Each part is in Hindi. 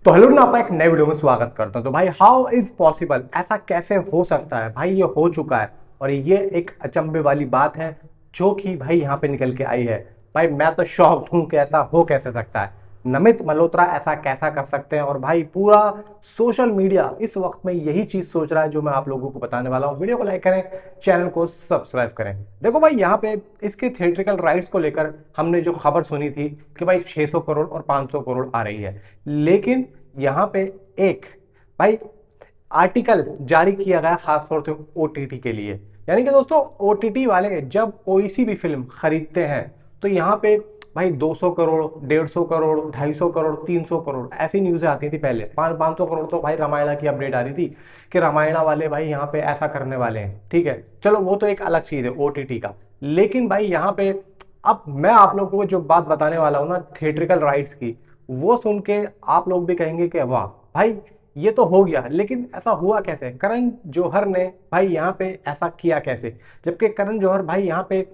तो हेलो ना, आप एक नए वीडियो में स्वागत करता हूं। तो भाई हाउ इज पॉसिबल, ऐसा कैसे हो सकता है? भाई ये हो चुका है और ये एक अचंभे वाली बात है जो कि भाई यहाँ पे निकल के आई है। भाई मैं तो शॉक्ड हूँ कि ऐसा हो कैसे सकता है। नमित मल्होत्रा ऐसा कैसा कर सकते हैं? और भाई पूरा सोशल मीडिया इस वक्त में यही चीज सोच रहा है जो मैं आप लोगों को बताने वाला हूँ। वीडियो को लाइक करें, चैनल को सब्सक्राइब करें। देखो भाई, यहाँ पे इसके थिएट्रिकल राइट्स को लेकर हमने जो खबर सुनी थी कि भाई 600 करोड़ और 500 करोड़ आ रही है, लेकिन यहाँ पे एक भाई आर्टिकल जारी किया गया खासतौर से ओटीटी के लिए। यानी कि दोस्तों, ओटीटी वाले जब कोई सी भी फिल्म खरीदते हैं तो यहाँ पे भाई 200 करोड़, 150 करोड़, 250 करोड़, 300 करोड़ ऐसी न्यूज़ें आती थी पहले। 500 करोड़ तो भाई रामायणा की अपडेट आ रही थी कि रामायणा वाले भाई यहाँ पे ऐसा करने वाले हैं। ठीक है, चलो वो तो एक अलग चीज़ है ओटीटी का। लेकिन भाई यहाँ पे अब मैं आप लोगों को जो बात बताने वाला हूँ ना थिएट्रिकल राइट्स की, वो सुन के आप लोग भी कहेंगे कि वाह भाई ये तो हो गया, लेकिन ऐसा हुआ कैसे? करण जौहर ने भाई यहाँ पे ऐसा किया कैसे, जबकि करण जौहर भाई यहाँ पे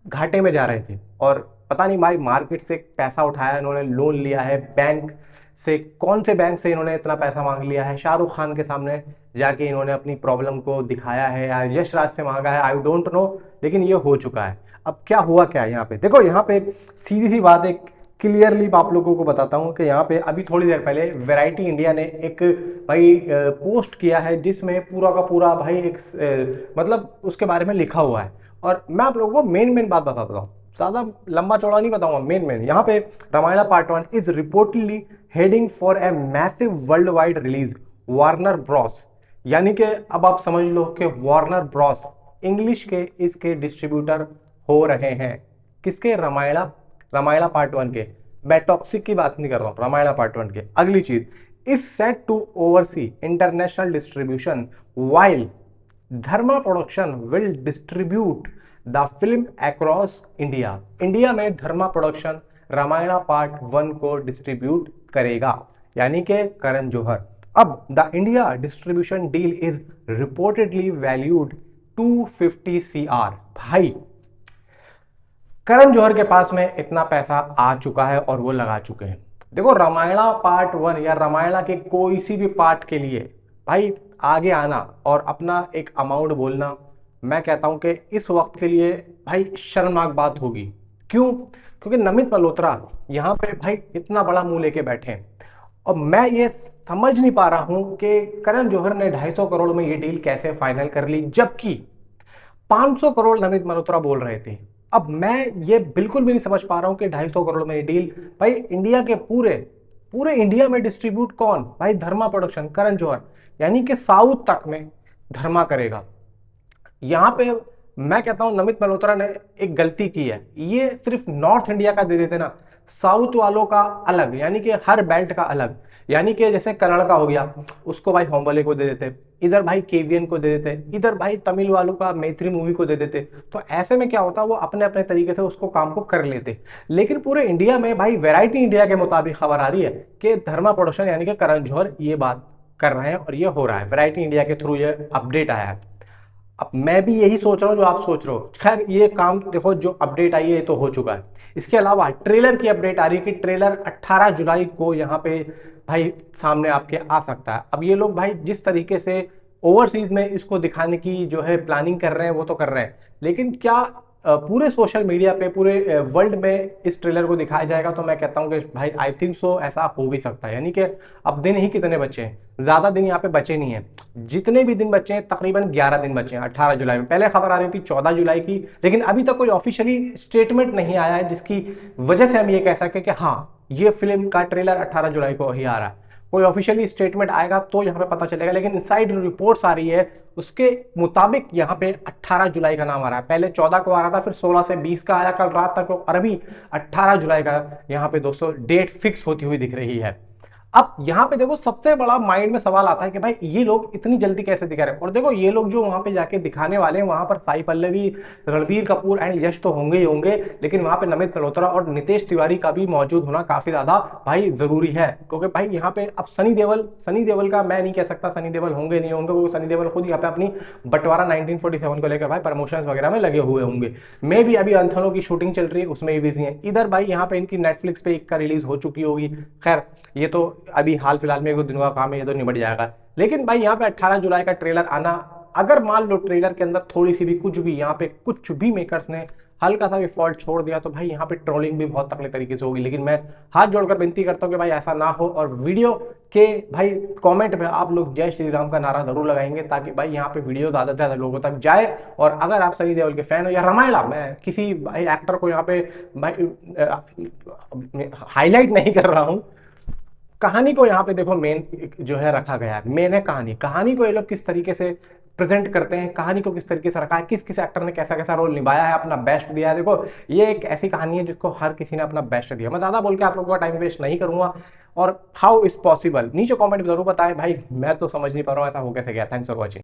घाटे में जा रहे थे और पता नहीं भाई मार्केट से पैसा उठाया इन्होंने, लोन लिया है बैंक से। कौन से बैंक से इन्होंने इतना पैसा मांग लिया है? शाहरुख खान के सामने जाके इन्होंने अपनी प्रॉब्लम को दिखाया है या यश राज से मांगा है, आई डोंट नो। लेकिन ये हो चुका है। अब क्या हुआ क्या यहाँ पे? देखो यहाँ पे सीधी सी बात है, क्लियरली आप लोगों को बताता हूँ कि यहाँ पे अभी थोड़ी देर पहले वैरायटी इंडिया ने एक भाई पोस्ट किया है जिसमें पूरा का पूरा भाई एक मतलब उसके बारे में लिखा हुआ है। और मैं आप लोगों को मेन मेन बात बताता हूँ, ज्यादा लंबा चौड़ा नहीं बताऊंगा। मेन मेन यहाँ पे Ramayana part 1 is reportedly heading for a massive world wide release Warner Bros. यानी कि अब आप समझ लो कि वार्नर ब्रॉस इंग्लिश के इसके डिस्ट्रीब्यूटर हो रहे हैं। किसके? रामायणा, रामायणा पार्ट 1 के। मैं टॉक्सिक की बात नहीं कर रहा हूं, रामायणा पार्ट 1 के। अगली चीज, is set to oversee international distribution while Dharma production will distribute the film across India. India में धर्मा प्रोडक्शन रामायणा पार्ट 1 को डिस्ट्रीब्यूट करेगा, यानी कि करण जौहर। अब the India distribution deal is reportedly valued 250 CR। भाई करण जौहर के पास में इतना पैसा आ चुका है और वो लगा चुके हैं। देखो, रामायणा पार्ट 1 या रामायणा के कोई सी भी पार्ट के लिए भाई आगे आना और अपना एक अमाउंट बोलना, मैं कहता हूं कि इस वक्त के लिए भाई शर्मनाक बात होगी। क्यों? क्योंकि नमित मल्होत्रा यहाँ पे भाई इतना बड़ा मुंह लेके बैठे हैं और मैं ये समझ नहीं पा रहा हूं कि करण जौहर ने 250 करोड़ में ये डील कैसे फाइनल कर ली, जबकि 500 करोड़ नमित मल्होत्रा बोल रहे थे। अब मैं ये बिल्कुल भी नहीं समझ पा रहा हूं कि 250 करोड़ में ये डील भाई इंडिया के पूरे पूरे इंडिया में डिस्ट्रीब्यूट कौन? भाई धर्मा प्रोडक्शन, करण जौहर। यानी कि साउथ तक में धर्मा करेगा। यहां पे मैं कहता हूं नमित मल्होत्रा ने एक गलती की है। ये सिर्फ नॉर्थ इंडिया का दे देते ना, साउथ वालों का अलग, यानी कि हर बेल्ट का अलग। यानी कि जैसे कन्नड़ का हो गया, उसको भाई होम्बले को दे देते, इधर भाई केवीएन को दे देते, इधर भाई तमिल वालों का मैत्री मूवी को दे देते। तो ऐसे में क्या होता, वो अपने अपने तरीके से उसको काम को कर लेते। लेकिन पूरे इंडिया में भाई वैरायटी इंडिया के मुताबिक खबर आ रही है कि धर्मा प्रोडक्शन यानी कि करण जौहर ये बात कर रहे हैं और ये हो रहा है। वैरायटी इंडिया के थ्रू ये अपडेट आया है। अब मैं भी यही सोच रहा हूँ जो आप सोच रहे हो। खैर ये काम देखो, जो अपडेट आई है ये तो हो चुका है। इसके अलावा ट्रेलर की अपडेट आ रही है कि ट्रेलर 18 जुलाई को यहाँ पे भाई सामने आपके आ सकता है। अब ये लोग भाई जिस तरीके से ओवरसीज में इसको दिखाने की जो है प्लानिंग कर रहे हैं वो तो कर रहे हैं, लेकिन क्या पूरे सोशल मीडिया पे पूरे वर्ल्ड में इस ट्रेलर को दिखाया जाएगा? तो मैं कहता हूँ कि भाई आई थिंक सो ऐसा हो भी सकता है। यानी कि अब दिन ही कितने बचे हैं, ज्यादा दिन यहाँ पे बचे नहीं है। जितने भी दिन बचे हैं तकरीबन 11 दिन बचे हैं 18 जुलाई में। पहले खबर आ रही थी 14 जुलाई की, लेकिन अभी तक कोई ऑफिशियली स्टेटमेंट नहीं आया है जिसकी वजह से हम ये कह सके कि हाँ ये फिल्म का ट्रेलर 18 जुलाई को ही आ रहा है। कोई ऑफिशियली स्टेटमेंट आएगा तो यहाँ पे पता चलेगा, लेकिन इनसाइड रिपोर्ट्स आ रही है उसके मुताबिक यहाँ पे 18 जुलाई का नाम आ रहा है। पहले 14 को आ रहा था, फिर 16 से 20 का आया कल रात तक, और अभी 18 जुलाई का यहाँ पे दोस्तों डेट फिक्स होती हुई दिख रही है। अब यहाँ पे देखो सबसे बड़ा माइंड में सवाल आता है कि भाई ये लोग इतनी जल्दी कैसे दिखा रहे हैं। और देखो ये लोग जो वहां पे जाके दिखाने वाले हैं, वहां पर साई पल्लवी, रणबीर कपूर एंड यश तो होंगे ही होंगे, लेकिन वहां पे नमित मल्होत्रा और नितेश तिवारी का भी मौजूद होना काफी ज्यादा भाई जरूरी है। क्योंकि भाई यहाँ पे अब सनी देवल का मैं नहीं कह सकता सनी देवल होंगे नहीं होंगे, वो सनी देवल खुद यहाँ पे अपनी बंटवारा 1947 को लेकर भाई प्रमोशंस वगैरह में लगे हुए होंगे। मे भी अभी अंथनों की शूटिंग चल रही है उसमें भी बिजी है। इधर भाई यहाँ पे इनकी नेटफ्लिक्स पे एक का रिलीज हो चुकी होगी। खैर ये तो अभी हाल फिलहाल में 1-2 दिनों का काम है, ये तो निबट जाएगा। लेकिन भाई यहाँ पे 18 जुलाई का ट्रेलर आना, अगर मान लो ट्रेलर के अंदर थोड़ी सी भी कुछ भी यहाँ पे कुछ भी मेकर्स ने हल्का सा भी फॉल्ट छोड़ दिया तो भाई यहाँ पे ट्रोलिंग भी बहुत तगड़े तरीके से होगी। लेकिन मैं हाथ जोड़कर विनती करता हूँ कि भाई ऐसा ना हो, और वीडियो के भाई कमेंट में आप लोग जय श्री राम का नारा जरूर लगाएंगे, ताकि भाई यहाँ पे वीडियो ज़्यादा से ज़्यादा लोगों तक जाए। और अगर आप सनी देओल के फैन हो या रामायणा, मैं किसी भाई एक्टर को यहाँ पे हाईलाइट नहीं कर रहा हूँ, कहानी को यहाँ पे देखो मेन जो है रखा गया है, मेन है कहानी। कहानी को ये लोग किस तरीके से प्रेजेंट करते हैं, कहानी को किस तरीके से रखा है, किस किस एक्टर ने कैसा कैसा रोल निभाया है, अपना बेस्ट दिया है। देखो ये एक ऐसी कहानी है जिसको हर किसी ने अपना बेस्ट दिया। मैं ज्यादा बोल के आप लोगों का टाइम वेस्ट नहीं करूंगा। और हाउ इज पॉसिबल नीचे कमेंट में जरूर बताएं भाई, मैं तो समझ नहीं पा रहा हूँ ऐसा हो कैसे गया। Thanks for watching.